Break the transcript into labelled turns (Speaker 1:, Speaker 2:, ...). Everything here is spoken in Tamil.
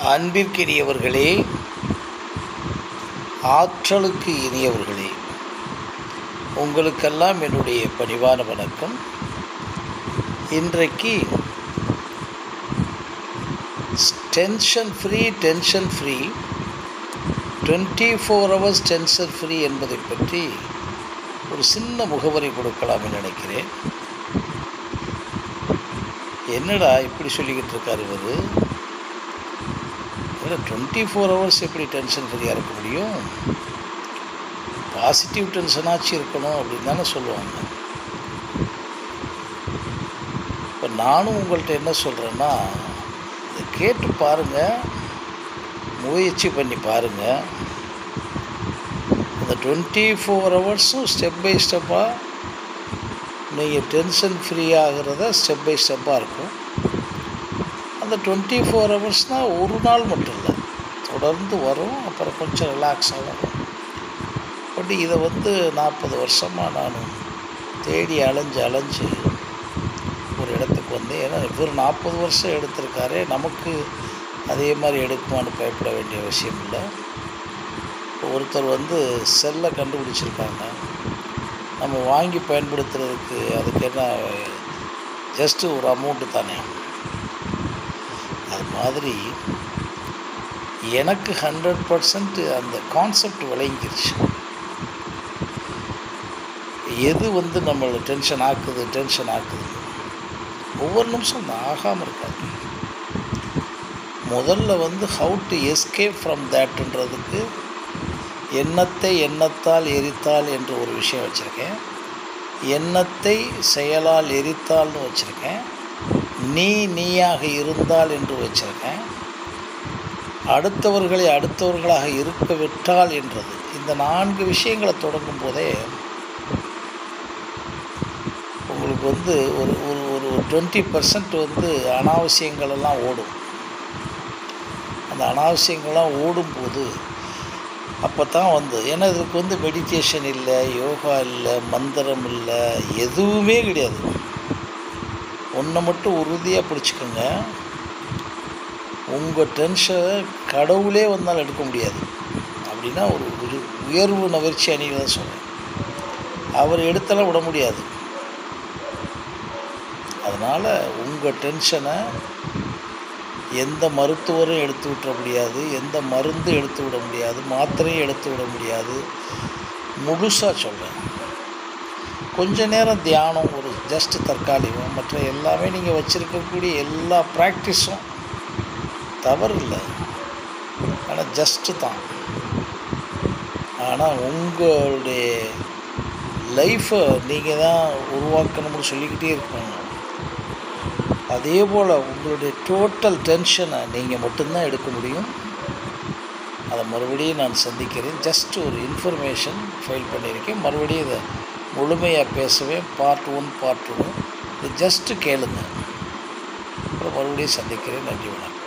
Speaker 1: அன்பிற்கினியவர்களே, ஆற்றலுக்கு இனியவர்களே, உங்களுக்கெல்லாம் என்னுடைய பணிவான வணக்கம். இன்றைக்கு tension free 24 hours tension free என்பதை பற்றி ஒரு சின்ன முகவரி கொடுக்கலாம் என்று நினைக்கிறேன். என்னடா இப்படி சொல்லிக்கிட்டு இருக்கார் இவர்? 24 hours எப்படி டென்ஷன் ஃப்ரீயாக இருக்க முடியும்? பாசிட்டிவ் டென்ஷனாச்சு இருக்கணும் அப்படின்னு தானே சொல்லுவாங்க. இப்போ நானும் உங்கள்கிட்ட என்ன சொல்கிறேன்னா, இதை கேட்டு பாருங்கள், முயற்சி பண்ணி பாருங்கள். அந்த 24 hours ஸ்டெப் பை ஸ்டெப்பாக நீங்கள் டென்ஷன் ஃப்ரீ ஆகிறத ஸ்டெப் பை ஸ்டெப்பாக இருக்கும். அந்த 24 hours ஒரு நாள் மட்டும் இல்லை, தொடர்ந்து வரும். அப்புறம் கொஞ்சம் ரிலாக்ஸாக வரும். பட் இதை 40 வருஷமாக நான் தேடி அலைஞ்சு ஒரு இடத்துக்கு வந்தேன். ஏன்னா இவர் 40 வருஷம் எடுத்திருக்காரு, நமக்கு அதே மாதிரி எடுக்குமான்னு பயப்பட வேண்டிய விஷயம் இல்லை. இப்போ ஒருத்தர் செல்லை கண்டுபிடிச்சிருக்காங்க, நம்ம வாங்கி பயன்படுத்துறதுக்கு அதுக்கு என்ன, ஜஸ்ட்டு ஒரு அமௌண்ட்டு தானே. அது மாதிரி எனக்கு 100% அந்த கான்செப்ட் விளங்கிருச்சு. எது நம்மளை டென்ஷன் ஆக்குது. ஒவ்வொரு நிமிஷம் ஆகாமல் இருக்காது. முதல்ல ஹவு டு எஸ்கேப் ஃப்ரம் தேட்ன்றதுக்கு எண்ணத்தை எண்ணத்தால் எரித்தால் என்று ஒரு விஷயம் வச்சுருக்கேன். எண்ணத்தை செயலால் எரித்தால்னு வச்சுருக்கேன். நீயாக இருந்தால் என்று வச்சுருக்கேன். அடுத்தவர்களை அடுத்தவர்களாக இருக்க விட்டால் என்றது. இந்த 4 விஷயங்களை தொடங்கும் போதே உங்களுக்கு ஒரு ஒரு 20% அனாவசியங்கள் எல்லாம் ஓடும். அந்த அனாவசியங்கள்லாம் ஓடும்போது அப்போ தான் ஏன்னா இதுக்கு மெடிடேஷன் இல்லை, யோகா இல்லை, மந்திரம் இல்லை, எதுவுமே கிடையாது. ஒன்றை மட்டும் உறுதியாக பிடிச்சிக்கோங்க, உங்கள் டென்ஷனை கடவுளே வந்தாலும் எடுக்க முடியாது. அப்படின்னா ஒரு உயர்வு நகர்ச்சி அணியில் தான் சொல்கிறேன். அவர் எடுத்தெல்லாம் விட முடியாது. அதனால் உங்கள் டென்ஷனை எந்த மருத்துவரும் எடுத்து விட முடியாது, எந்த மருந்து எடுத்து விட முடியாது, மாத்திரையும் எடுத்து விட முடியாது. முழுசாக சொல்கிறேன். கொஞ்ச நேரம் தியானம், ஒரு ஜஸ்ட்டு தற்காலிகம், மற்ற எல்லாமே நீங்கள் வச்சுருக்கக்கூடிய எல்லா ப்ராக்டிஸும் தவறு இல்லை, ஆனால் ஜஸ்ட்டு தான். ஆனால் உங்களுடைய லைஃப்பை நீங்கள் தான் உருவாக்கணும்னு சொல்லிக்கிட்டே இருக்கணும். அதே போல் உங்களுடைய டோட்டல் டென்ஷனை நீங்கள் மட்டும்தான் எடுக்க முடியும். அதை மறுபடியும் நான் சந்திக்கிறேன். ஜஸ்ட் ஒரு இன்ஃபர்மேஷன் ஃபைல் பண்ணியிருக்கேன். மறுபடியும் இதை முழுமையாக பேசுவேன். பார்ட் 1 பார்ட் 2 இது ஜஸ்ட்டு கேளுங்க. அப்புறம் மறுபடியும் சந்திக்கிறேன். நன்றி, வணக்கம்.